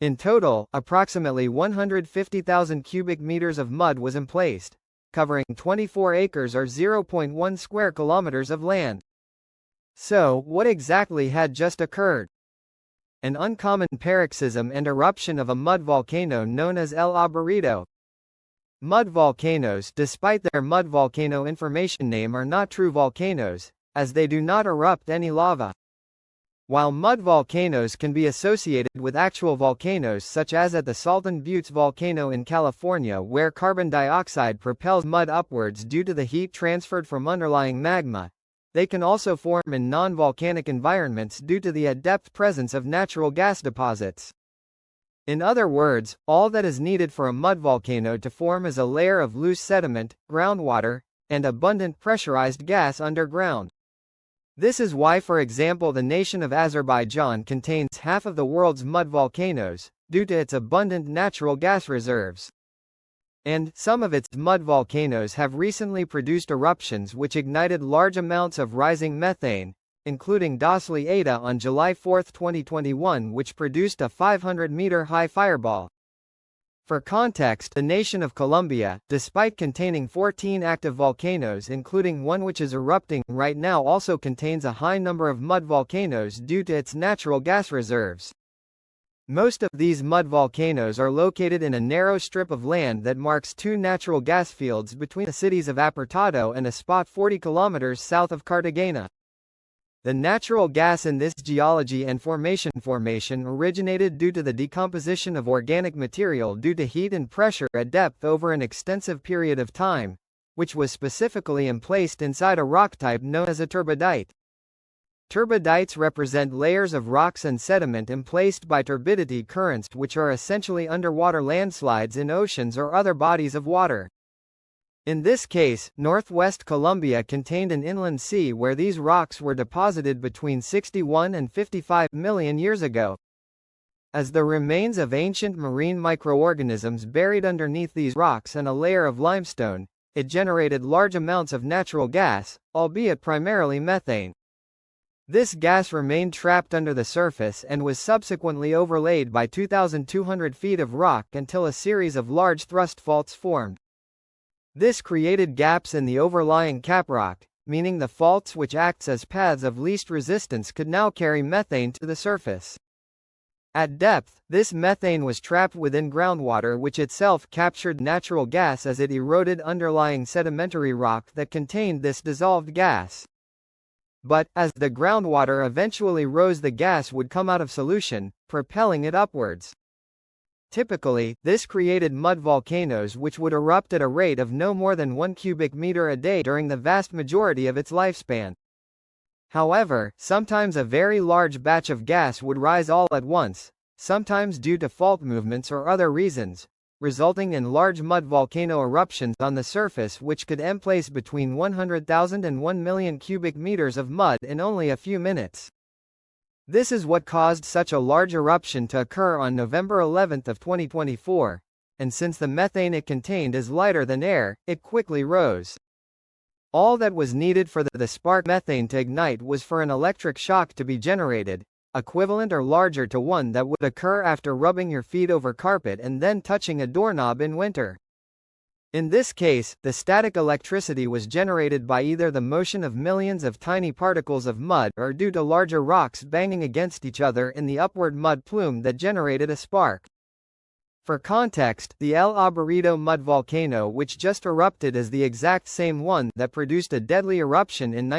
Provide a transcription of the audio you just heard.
In total, approximately 150,000 cubic meters of mud was emplaced, covering 24 acres or 0.1 square kilometers of land. So, what exactly had just occurred? An uncommon paroxysm and eruption of a mud volcano known as El Arboreto. Mud volcanoes, despite their mud volcano information name, are not true volcanoes, as they do not erupt any lava. While mud volcanoes can be associated with actual volcanoes such as at the Salton Buttes volcano in California, where carbon dioxide propels mud upwards due to the heat transferred from underlying magma, they can also form in non-volcanic environments due to the at-depth presence of natural gas deposits. In other words, all that is needed for a mud volcano to form is a layer of loose sediment, groundwater, and abundant pressurized gas underground. This is why, for example, the nation of Azerbaijan contains half of the world's mud volcanoes, due to its abundant natural gas reserves. And some of its mud volcanoes have recently produced eruptions which ignited large amounts of rising methane, including Dasli Ada on July 4, 2021, which produced a 500-meter-high fireball. For context, the nation of Colombia, despite containing 14 active volcanoes including one which is erupting right now, also contains a high number of mud volcanoes due to its natural gas reserves. Most of these mud volcanoes are located in a narrow strip of land that marks two natural gas fields between the cities of Apertado and a spot 40 kilometers south of Cartagena. The natural gas in this geology and formation originated due to the decomposition of organic material due to heat and pressure at depth over an extensive period of time, which was specifically emplaced inside a rock type known as a turbidite. Turbidites represent layers of rocks and sediment emplaced by turbidity currents, which are essentially underwater landslides in oceans or other bodies of water. In this case, northwest Colombia contained an inland sea where these rocks were deposited between 61 and 55 million years ago. As the remains of ancient marine microorganisms buried underneath these rocks and a layer of limestone, it generated large amounts of natural gas, albeit primarily methane. This gas remained trapped under the surface and was subsequently overlaid by 2,200 feet of rock until a series of large thrust faults formed. This created gaps in the overlying caprock, meaning the faults, which acts as paths of least resistance, could now carry methane to the surface. At depth, this methane was trapped within groundwater, which itself captured natural gas as it eroded underlying sedimentary rock that contained this dissolved gas. But, as the groundwater eventually rose, the gas would come out of solution, propelling it upwards. Typically, this created mud volcanoes which would erupt at a rate of no more than 1 cubic meter a day during the vast majority of its lifespan. However, sometimes a very large batch of gas would rise all at once, sometimes due to fault movements or other reasons, resulting in large mud volcano eruptions on the surface which could emplace between 100,000 and 1 million cubic meters of mud in only a few minutes. This is what caused such a large eruption to occur on November 11 of 2024, and since the methane it contained is lighter than air, it quickly rose. All that was needed for the spark methane to ignite was for an electric shock to be generated, equivalent or larger to one that would occur after rubbing your feet over carpet and then touching a doorknob in winter. In this case, the static electricity was generated by either the motion of millions of tiny particles of mud or due to larger rocks banging against each other in the upward mud plume that generated a spark. For context, the El Arboreto mud volcano which just erupted is the exact same one that produced a deadly eruption in